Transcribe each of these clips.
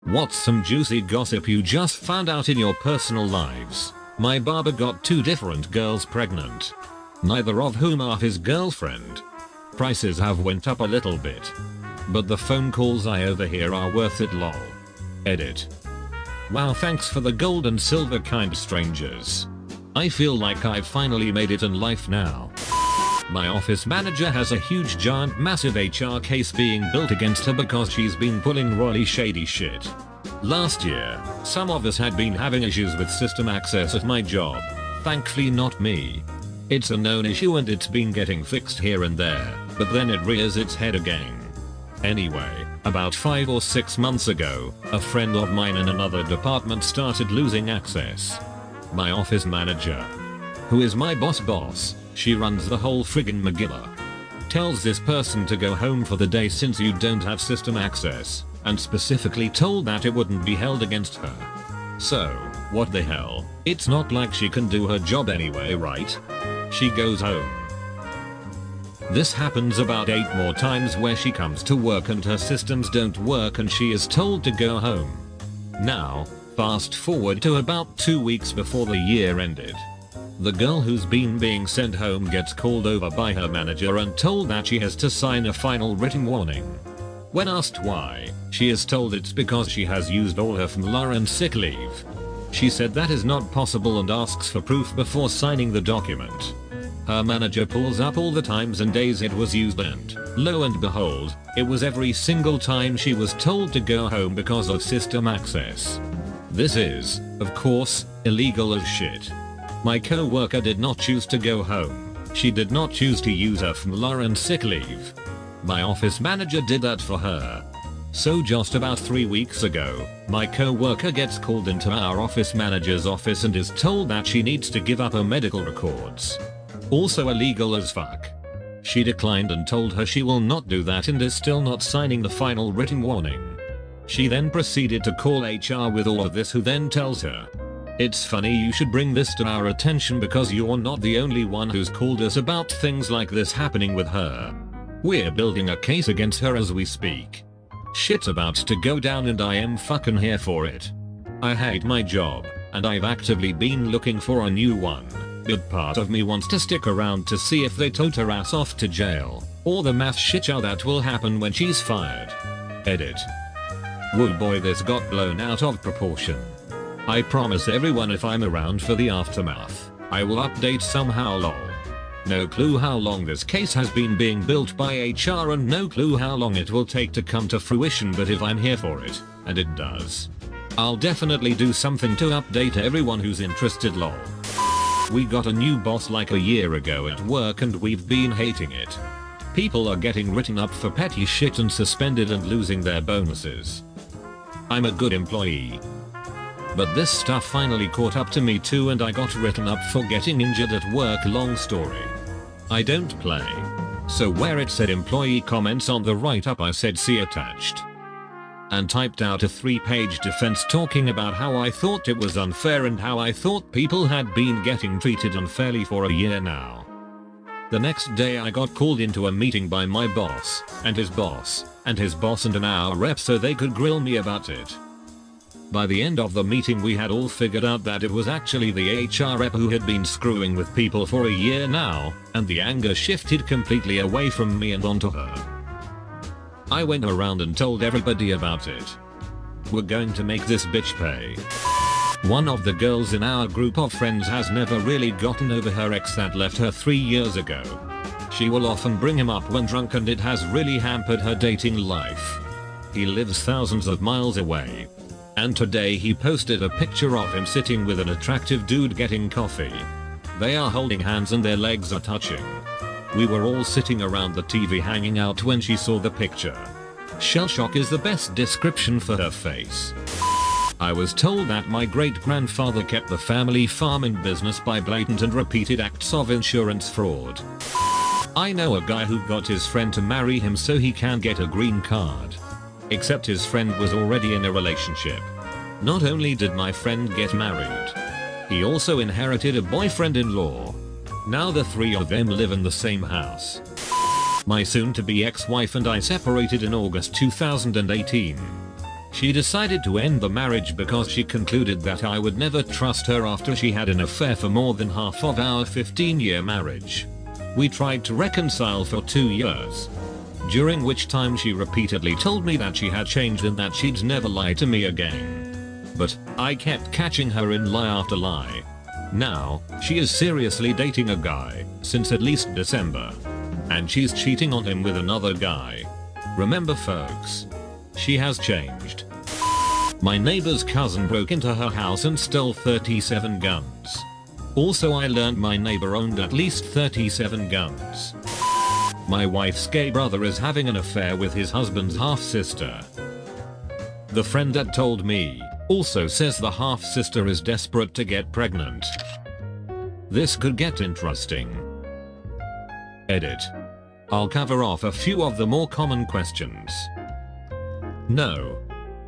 What's some juicy gossip you just found out in your personal lives? My barber got 2 different girls pregnant, neither of whom are his girlfriend. Prices have went up a little bit, but the phone calls I overhear are worth it lol. Edit. Wow, thanks for the gold and silver kind strangers. I feel like I've finally made it in life now. My office manager has a huge giant massive HR case being built against her because she's been pulling royally shady shit. Last year, some of us had been having issues with system access at my job. Thankfully not me. It's a known issue and it's been getting fixed here and there, but then it rears its head again. Anyway, about 5 or 6 months ago, a friend of mine in another department started losing access. My office manager, who is my boss, she runs the whole friggin' Megillah, tells this person to go home for the day since you don't have system access, and specifically told that it wouldn't be held against her. So, what the hell? It's not like she can do her job anyway, right? She goes home. This happens about 8 more times where she comes to work and her systems don't work and she is told to go home. Now, fast forward to about 2 weeks before the year ended. The girl who's been being sent home gets called over by her manager and told that she has to sign a final written warning. When asked why, she is told it's because she has used all her FMLA and sick leave. She said that is not possible and asks for proof before signing the document. Her manager pulls up all the times and days it was used and, lo and behold, it was every single time she was told to go home because of system access. This is, of course, illegal as shit. My co-worker did not choose to go home. She did not choose to use her FMLA and sick leave. My office manager did that for her. So just about 3 weeks ago, my co-worker gets called into our office manager's office and is told that she needs to give up her medical records. Also illegal as fuck. She declined and told her she will not do that and is still not signing the final written warning. She then proceeded to call HR with all of this, who then tells her, "It's funny you should bring this to our attention because you're not the only one who's called us about things like this happening with her. We're building a case against her as we speak. Shit's about to go down and I am fucking here for it. I hate my job, and I've actively been looking for a new one, but part of me wants to stick around to see if they tote her ass off to jail, or the mass shitshow that will happen when she's fired." Edit. Woo boy, this got blown out of proportion. I promise everyone if I'm around for the aftermath, I will update somehow lol. No clue how long this case has been being built by HR and no clue how long it will take to come to fruition, but if I'm here for it, and it does, I'll definitely do something to update everyone who's interested lol. We got a new boss like a year ago at work and we've been hating it. People are getting written up for petty shit and suspended and losing their bonuses. I'm a good employee, but this stuff finally caught up to me too and I got written up for getting injured at work. Long story. I don't play. So where it said employee comments on the write-up I said see attached. And typed out a 3-page defense talking about how I thought it was unfair and how I thought people had been getting treated unfairly for a year now. The next day I got called into a meeting by my boss, and his boss, and his boss and an hour rep so they could grill me about it. By the end of the meeting we had all figured out that it was actually the HR rep who had been screwing with people for a year now, and the anger shifted completely away from me and onto her. I went around and told everybody about it. We're going to make this bitch pay. One of the girls in our group of friends has never really gotten over her ex that left her 3 years ago. She will often bring him up when drunk and it has really hampered her dating life. He lives thousands of miles away. And today he posted a picture of him sitting with an attractive dude getting coffee. They are holding hands and their legs are touching. We were all sitting around the TV hanging out when she saw the picture. Shell shock is the best description for her face. I was told that my great-grandfather kept the family farm in business by blatant and repeated acts of insurance fraud. I know a guy who got his friend to marry him so he can get a green card. Except his friend was already in a relationship. Not only did my friend get married, he also inherited a boyfriend-in-law. Now the 3 of them live in the same house. My soon-to-be ex-wife and I separated in August 2018. She decided to end the marriage because she concluded that I would never trust her after she had an affair for more than half of our 15-year marriage. We tried to reconcile for 2 years, during which time she repeatedly told me that she had changed and that she'd never lie to me again. But I kept catching her in lie after lie. Now, she is seriously dating a guy since at least December. And she's cheating on him with another guy. Remember folks, she has changed. My neighbor's cousin broke into her house and stole 37 guns. Also, I learned my neighbor owned at least 37 guns. My wife's gay brother is having an affair with his husband's half-sister. The friend that told me also says the half-sister is desperate to get pregnant. This could get interesting. Edit. I'll cover off a few of the more common questions. No.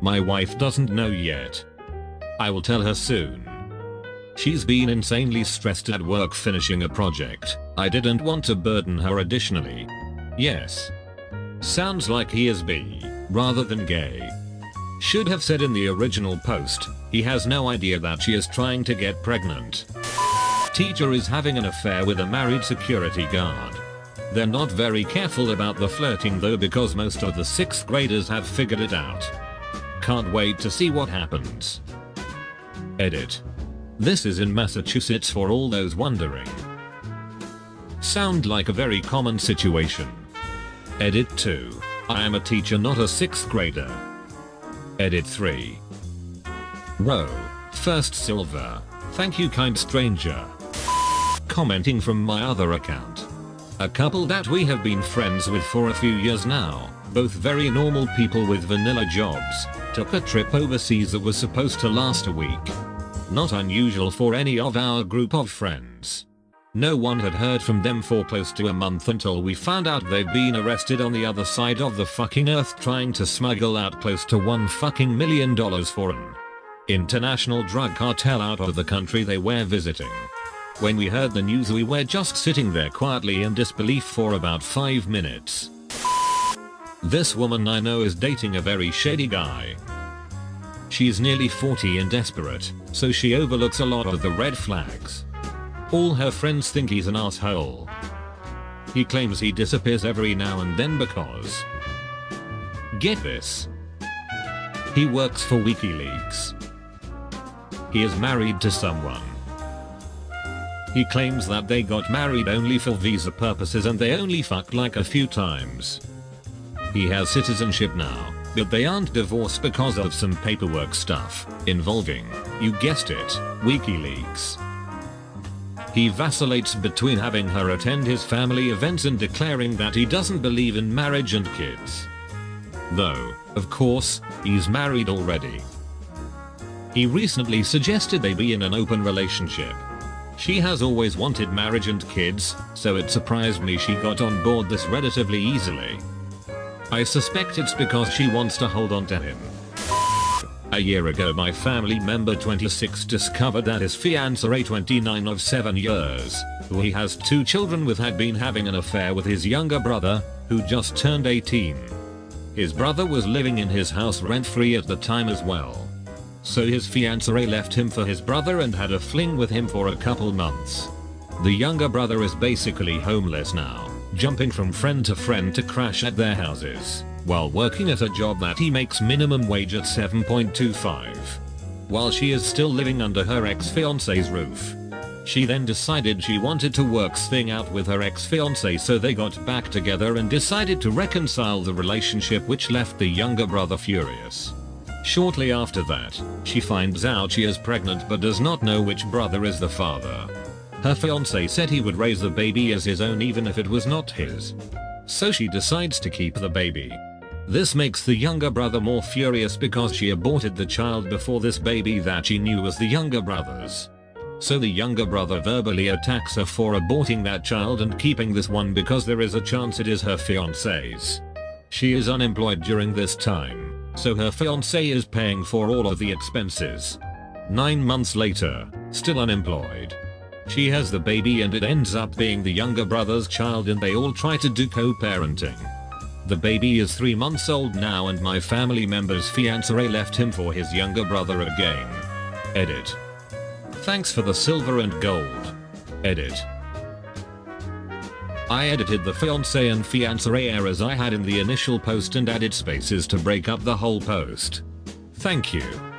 My wife doesn't know yet. I will tell her soon. She's been insanely stressed at work finishing a project. I didn't want to burden her additionally. Yes. Sounds like he is bi, rather than gay. Should have said in the original post, he has no idea that she is trying to get pregnant. Teacher is having an affair with a married security guard. They're not very careful about the flirting though because most of the 6th graders have figured it out. Can't wait to see what happens. Edit. This is in Massachusetts for all those wondering. Sound like a very common situation. Edit 2. I am a teacher, not a 6th grader. Edit 3. Row. First silver. Thank you kind stranger. Commenting from my other account. A couple that we have been friends with for a few years now, both very normal people with vanilla jobs, took a trip overseas that was supposed to last a week. Not unusual for any of our group of friends. No one had heard from them for close to a month until we found out they'd been arrested on the other side of the fucking earth trying to smuggle out close to $1 million for an international drug cartel out of the country they were visiting. When we heard the news we were just sitting there quietly in disbelief for about 5 minutes. This woman I know is dating a very shady guy. She's nearly 40 and desperate, so she overlooks a lot of the red flags. All her friends think he's an asshole. He claims he disappears every now and then because, get this, he works for WikiLeaks. He is married to someone. He claims that they got married only for visa purposes and they only fucked like a few times. He has citizenship now, but they aren't divorced because of some paperwork stuff involving, you guessed it, WikiLeaks. He vacillates between having her attend his family events and declaring that he doesn't believe in marriage and kids. Though, of course, he's married already. He recently suggested they be in an open relationship. She has always wanted marriage and kids, so it surprised me she got on board this relatively easily. I suspect it's because she wants to hold on to him. A year ago my family member 26 discovered that his fiancée 29 of 7 years, who he has 2 children with, had been having an affair with his younger brother, who just turned 18. His brother was living in his house rent-free at the time as well. So his fiancée left him for his brother and had a fling with him for a couple months. The younger brother is basically homeless now, jumping from friend to friend to crash at their houses, while working at a job that he makes minimum wage at $7.25. While she is still living under her ex-fiancé's roof. She then decided she wanted to work things out with her ex-fiancé, so they got back together and decided to reconcile the relationship, which left the younger brother furious. Shortly after that, she finds out she is pregnant but does not know which brother is the father. Her fiancé said he would raise the baby as his own even if it was not his. So she decides to keep the baby. This makes the younger brother more furious because she aborted the child before this baby that she knew was the younger brother's. So the younger brother verbally attacks her for aborting that child and keeping this one because there is a chance it is her fiancé's. She is unemployed during this time, so her fiancé is paying for all of the expenses. 9 months later, still unemployed. She has the baby and it ends up being the younger brother's child and they all try to do co-parenting. The baby is 3 months old now and my family member's fiancé left him for his younger brother again. Edit. Thanks for the silver and gold. Edit. I edited the fiancé and fiancé errors I had in the initial post and added spaces to break up the whole post. Thank you.